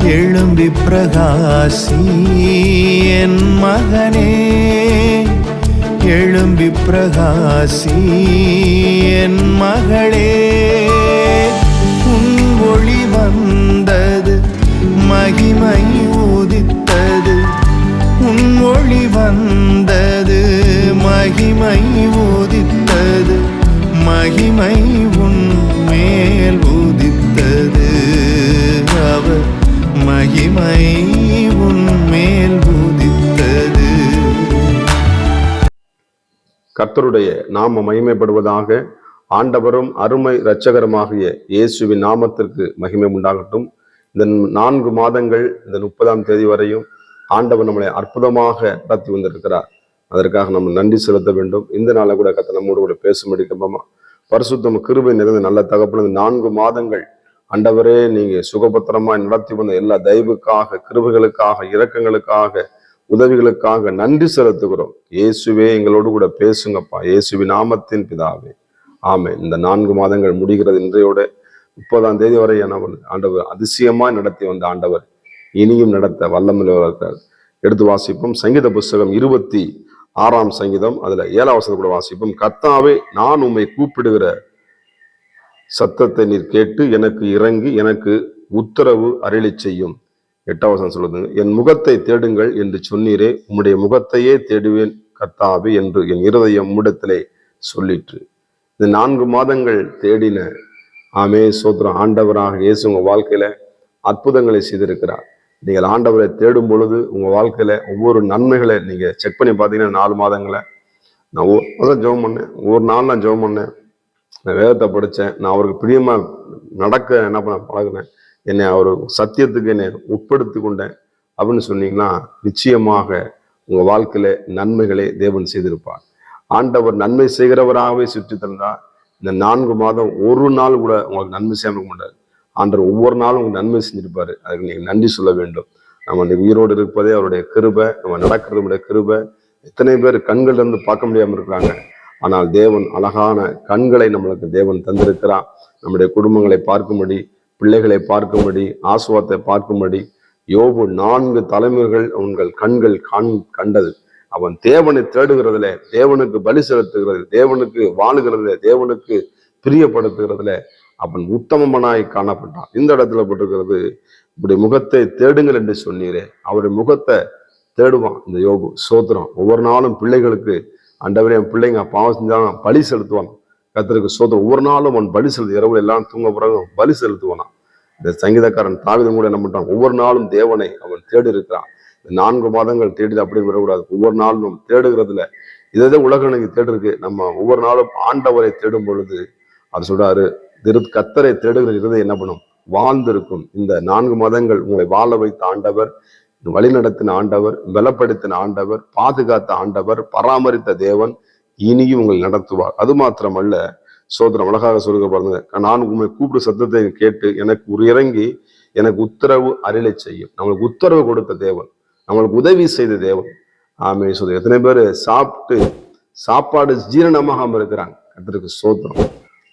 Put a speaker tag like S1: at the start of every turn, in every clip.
S1: எழும்பி பிரகாசி என் மகனே, எழும்பி பிரகாசி என் மகளே. உன் ஒளி வந்தது, மகிமை உதித்தது. உன் ஒளி வந்தது, மகிமை உதித்தது. மகிமை உன் மேல் உதித்தது. அவர் மகிமை உன் மேல் உதித்தது.
S2: கர்த்தருடைய நாம மகிமைப்படுவதாக. ஆண்டவரும் அருமை இரட்சகருமாகிய இயேசுவின் நாமத்திற்கு மகிமை உண்டாகட்டும். இந்த 4 மாதங்கள், இந்த 30ஆம் தேதி வரையும் ஆண்டவர் நம்மளை அற்புதமாக நடத்தி வந்திருக்கிறார். அதற்காக நம்ம நன்றி செலுத்த வேண்டும். இந்த நாளை கூட கர்த்தர் நம்மோடு கூட பேசும்படி கம்பமா பரிசுத்தம் கிருபை நிறைந்த நல்ல தகப்பன 4 மாதங்கள் ஆண்டவரே நீங்க சுகபத்திரமாய் நடத்தி வந்த எல்லா தயவுக்காக, கிருபைகளுக்காக, இரக்கங்களுக்காக, உதவிகளுக்காக நன்றி செலுத்துகிறோம். இயேசுவே எங்களோடு கூட பேசுங்கப்பா, இயேசுவின் நாமத்தின் பிதாவே, ஆமென். இந்த 4 மாதங்கள் முடிகிறது. இன்றையோட 30ஆம் தேதி வரை ஆண்டவர் அதிசயமாய் நடத்தி வந்த ஆண்டவர் இனியும் நடத்த வல்லமையுள்ளவர். எடுத்து வாசிப்போம். சங்கீத புஸ்தகம் 26ஆம் சங்கீதம், அதுல 7ஆம் வசனத்தை கூட வாசிப்போம். கர்த்தாவே, நான் உம்மை கூப்பிடுகிற சத்தத்தை நீர் கேட்டு எனக்கு இறங்கி எனக்கு உத்தரவு அருளி செய்யும். 8ஆம் வசனம் சொல்லுதுங்க, என் முகத்தை தேடுங்கள் என்று சொன்னீரே, உம்முடைய முகத்தையே தேடுவேன் கர்த்தாவே என்று என் இருதயம் உம்மிடத்திலே சொல்லிற்று. இந்த 4 மாதங்கள் தேடின ஆமே சோத்திரம். ஆண்டவராக இயேசு உங்க வாழ்க்கையில அற்புதங்களை செய்திருக்கிறார். நீங்கள் ஆண்டவரை தேடும் பொழுது உங்க வாழ்க்கையில ஒவ்வொரு நன்மைகளை நீங்க செக் பண்ணி பார்த்தீங்கன்னா 4 மாதங்களை நான் ஜெபம் பண்ணேன். ஒவ்வொரு நாள் நான் ஜெபம் பண்ணேன், நான் வேதத்தை படித்தேன், நான் அவருக்கு பிரியமா நடக்க என்ன பண்ண பழகினேன், என்னை அவர் சத்தியத்துக்கு என்னை உட்படுத்தி கொண்டேன் அப்படின்னு சொன்னீங்கன்னா நிச்சயமாக உங்க வாழ்க்கையில நன்மைகளை தேவன் செய்திருப்பார். ஆண்டவர் நன்மை செய்கிறவராகவே சுற்றி தந்தா இந்த 4 மாதம் ஒரு நாள் கூட உங்களுக்கு நன்மை செய்யாம மாட்டார். ஆண்டவர் ஒவ்வொரு நாளும் உங்களுக்கு நன்மை செஞ்சிருப்பாரு. அதுக்கு நீங்க நன்றி சொல்ல வேண்டும். நம்ம அந்த உயிரோடு இருப்பதே அவருடைய கிருபை, நம்ம நடக்கிறதுடைய கிருபை. எத்தனை பேர் கண்கள் இருந்து பார்க்க முடியாம இருக்கிறாங்க, ஆனால் தேவன் அழகான கண்களை நம்மளுக்கு தேவன் தந்திருக்கிறான். நம்முடைய குடும்பங்களை பார்க்கும்படி, பிள்ளைகளை பார்க்கும்படி, ஆசுவாத்தை பார்க்கும்படி. யோபு 4 தலைமுறைகள் உங்கள் கண்கள் கண்டது. அவன் தேவனை தேடுகிறதுல, தேவனுக்கு பலி செலுத்துகிறது, தேவனுக்கு வாழுகிறதுல, தேவனுக்கு பிரியப்படுத்துகிறதுல அவன் உத்தமனாய் காணப்பட்டான். இந்த இடத்துல போட்டிருக்கிறது, இப்படி முகத்தை தேடுங்கள் என்று சொன்னீரே. அவருடைய முகத்தை தேடுவான் இந்த யோபு. சோத்திரம். ஒவ்வொரு நாளும் பிள்ளைகளுக்கு ஆண்டவரே என் பிள்ளைங்க பாவம் செஞ்சாலும் பலி செலுத்துவான். கர்த்தருக்கு சோத்திரம். ஒவ்வொரு நாளும் அவன் பலி செலுத்து, இரவு எல்லாம் தூங்க பிறகு பலி செலுத்துவானா. இந்த சங்கீதக்காரன் தாவீது கூட என்ன பண்றான், ஒவ்வொரு நாளும் தேவனை அவன் தேடி இருக்கிறான். 4 மாதங்கள் தேடி அப்படி விடக்கூடாது. ஒவ்வொரு நாளும் தேடுகிறதுல இதே உலகனுக்கு தேடு இருக்கு. நம்ம ஒவ்வொரு நாளும் ஆண்டவரை தேடும் பொழுது அது சொல்றாரு, கர்த்தரை தேடுகிற இருதயம் என்ன பண்ணும், வாழ்ந்திருக்கும். இந்த 4 மாதங்கள் உங்களை வாழ வைத்த ஆண்டவர், வழிநடத்தின ஆண்டவர், பலப்படுத்தின ஆண்டவர், பாதுகாத்த ஆண்டவர், பராமரித்த தேவன் இனியும் உங்களை நடத்துவார். அது மாத்திரமல்ல, சோதரம் அழகாக சொல்லுங்க பாருங்க, நான் உண்மை கூப்பிடு சத்தத்தை கேட்டு எனக்கு இறங்கி எனக்கு உத்தரவு அருளை செய்யும். நம்மளுக்கு உத்தரவு கொடுத்த தேவன், நம்மளுக்கு உதவி செய்த தேவன். ஆமே சொல்ற. எத்தனை பேர் சாப்பிட்டு சாப்பாடு ஜீரணமாகாம இருக்கிறாங்க. கர்த்தருக்கு சோத்திரம்.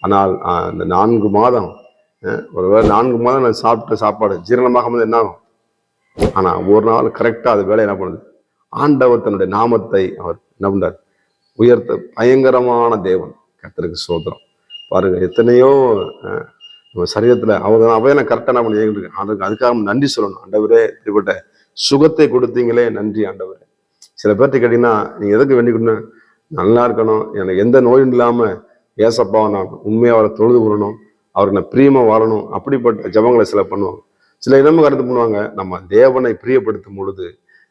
S2: ஆனால் இந்த 4 மாதம் ஒருவேளை 4 மாதம் நான் சாப்பிட்ட சாப்பாடு ஜீரணமாகாம என்ன ஆகும்? ஆனா ஒரு நாள் கரெக்டா அது வேலை என்ன பண்ணுது, ஆண்டவர் தன்னுடைய நாமத்தை அவர் என்ன பண்றார், உயர்த்த பயங்கரமான தேவன். கர்த்தருக்கு சோத்திரம். பாருங்க, எத்தனையோ சரீரத்துல அவையெல்லாம் கரெக்டா என்ன பண்ணி அதுக்காக நன்றி சொல்லணும். ஆண்டவரே இப்படிப்பட்ட சுகத்தை கொடுத்தீங்களே, நன்றி ஆண்டவரே. சில பேர்த்து கேட்டீங்கன்னா, நீங்க எதுக்கு வேண்டிக்கணும், நல்லா இருக்கணும், எனக்கு எந்த நோயும் இல்லாம ஏசப்பா நான் உண்மையா அவரை தொழுது கொள்ளணும், அவருக்கு நான் பிரியமா வாழணும், அப்படிப்பட்ட ஜபங்களை சில பண்ணுவாங்க. சில இடமும் கருத்து பண்ணுவாங்க, நம்ம தேவனை பிரியப்படுத்தும் பொழுது,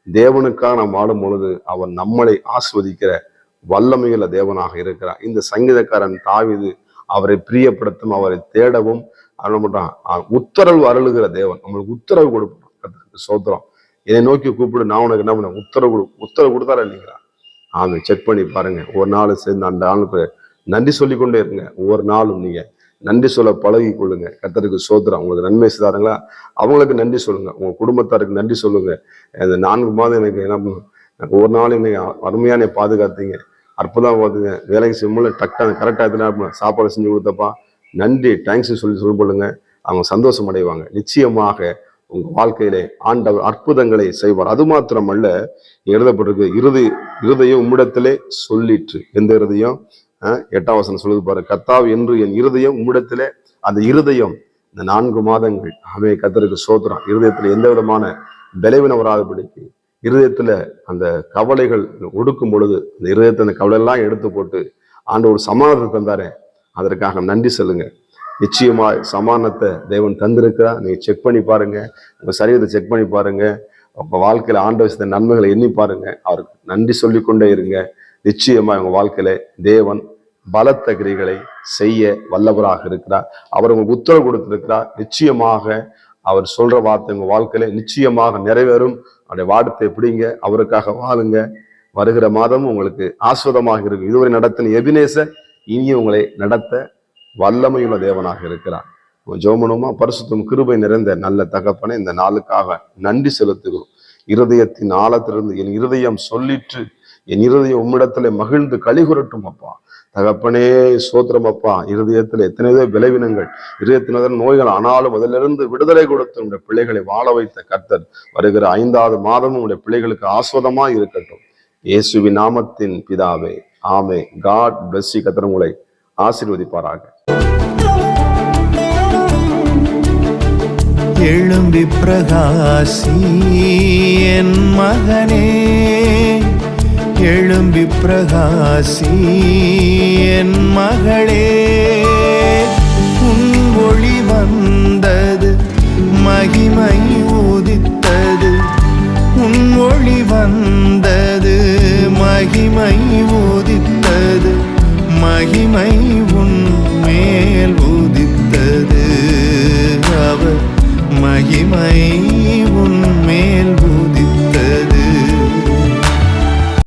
S2: தேவனுக்காக நாம் வாழும் பொழுது அவர் நம்மளை ஆஸ்வதிக்கிற வல்லமையுள்ள தேவனாக இருக்கிறார். இந்த சங்கீதக்காரன் தாவீது அவரை பிரியப்படுத்தும், அவரை தேடவும் உத்தரவு அருளுகிற தேவன். நம்மளுக்கு உத்தரவு கொடுப்போம். சோத்திரம். என்னை நோக்கி கூப்பிடு, நான் உனக்கு என்ன பண்ண உத்தரவு கொடுத்தாரா இல்லைங்களா? ஆமாம், செக் பண்ணி பாருங்க. ஒரு நாள் சேர்ந்து அந்த ஆளுக்கு நன்றி சொல்லிக்கொண்டே இருங்க. ஒவ்வொரு நாளும் நீங்க நன்றி சொல்ல பழகி கொள்ளுங்க. கர்த்தருக்கு சோத்திரம். உங்களுக்கு நன்மை செய்தாருங்களா, அவங்களுக்கு நன்றி சொல்லுங்க. உங்க குடும்பத்தாருக்கு நன்றி சொல்லுங்க. இந்த 4 மாதம் எனக்கு என்ன பண்ணும், ஒவ்வொரு நாளும் நீங்க அருமையான பாதுகாத்தீங்க, அற்புதம் பார்த்துங்க, வேலைக்கு செய்யும்போது டக்குன்னு கரெக்டாக சாப்பாடு செஞ்சு கொடுத்தப்பா நன்றி தேங்க்ஸ் சொல்லும் பொழுங்க அவங்க சந்தோஷம் அடைவாங்க. நிச்சயமாக உங்க வாழ்க்கையிலே ஆண்டவர் அற்புதங்களை செய்வார். அது மாத்திரமல்ல, எழுதப்பட்டிருக்கு, இருதயம் உம்மிடத்திலே சொல்லிற்று. எந்த இருதயம்? 8ஆம் வசனம் சொல்லுது பாரு, கர்த்தாவே என்று என் இருதயம் உம்மிடத்திலே. அந்த இருதயம் இந்த 4 மாதங்கள் கர்த்தருக்கு சோத்திரம். இருதயத்துல எந்த விதமான பலவீனம் வராதபடிக்கு, இருதயத்துல அந்த கவலைகள் ஒடுக்கும் பொழுது அந்த இருதயத்தை அந்த கவலை எல்லாம் எடுத்து போட்டு ஆண்டவர் சமாதானத்தை தந்தாரே, அதற்காக நன்றி சொல்லுங்க. நிச்சயமாய் சமாதானத்தை தேவன் தந்திருக்கிறா. நீங்க செக் பண்ணி பாருங்க, உங்க சரீரத்தை செக் பண்ணி பாருங்க, உங்க வாழ்க்கையில ஆண்டவர் நன்மைகளை எண்ணி பாருங்க, அவருக்கு நன்றி சொல்லி கொண்டே இருங்க. நிச்சயமா உங்க வாழ்க்கையில தேவன் பலத்த கிரிகளை செய்ய வல்லவராக இருக்கிறார். அவர் உங்களுக்கு உத்தரவு கொடுத்திருக்கிறார். நிச்சயமாக அவர் சொல்ற வார்த்தை உங்க வாழ்க்கையில நிச்சயமாக நிறைவேறும். அவருடைய வார்த்தையை பிடிங்க, அவருக்காக வாழுங்க. வருகிற மாதம் உங்களுக்கு ஆஸ்வதமாக இருக்கும். இதுவரை நடத்தின எபினேசர் இனியும் உங்களை நடத்த வல்லமையுள்ள தேவனாக இருக்கிறார். ஜோமனுமா பரிசுத்தம் கிருபை நிறைந்த நல்ல தகப்பனை, இந்த நாளுக்காக நன்றி செலுத்துகிறோம். இருதயத்தின் ஆழத்திலிருந்து என் இருதயம் சொல்லிற்று, என் இருதயம் உம்மிடத்துல மகிழ்ந்து கலிகுரட்டும் அப்பா. தகப்பனே சோத்திரம் அப்பா. இருதயத்துல எத்தனையோ பலவீனங்கள், இருதயத்தின நோய்கள், ஆனாலும் அதிலிருந்து விடுதலை கொடுத்து உங்களுடைய பிள்ளைகளை வாழ வைத்த கர்த்தர் வருகிற 5வது மாதமும் உங்களுடைய பிள்ளைகளுக்கு ஆஸ்வதமா இருக்கட்டும். இயேசுவின் நாமத்தின் பிதாவே, ஆமே. God bless you. கர்த்தர் உங்களை ஆசீர்வதிப்பாராக.
S1: எழும்பி பிரகாசி என் மகனே, எழும்பி பிரகாசி என் மகளே. உன் ஒளி வந்தது, மகிமை உதித்தது. உன் ஒளி வந்தது, மகிமை உதித்தது. மகிமை உன் மேல் உதித்தது. அவர் மகிமை உன்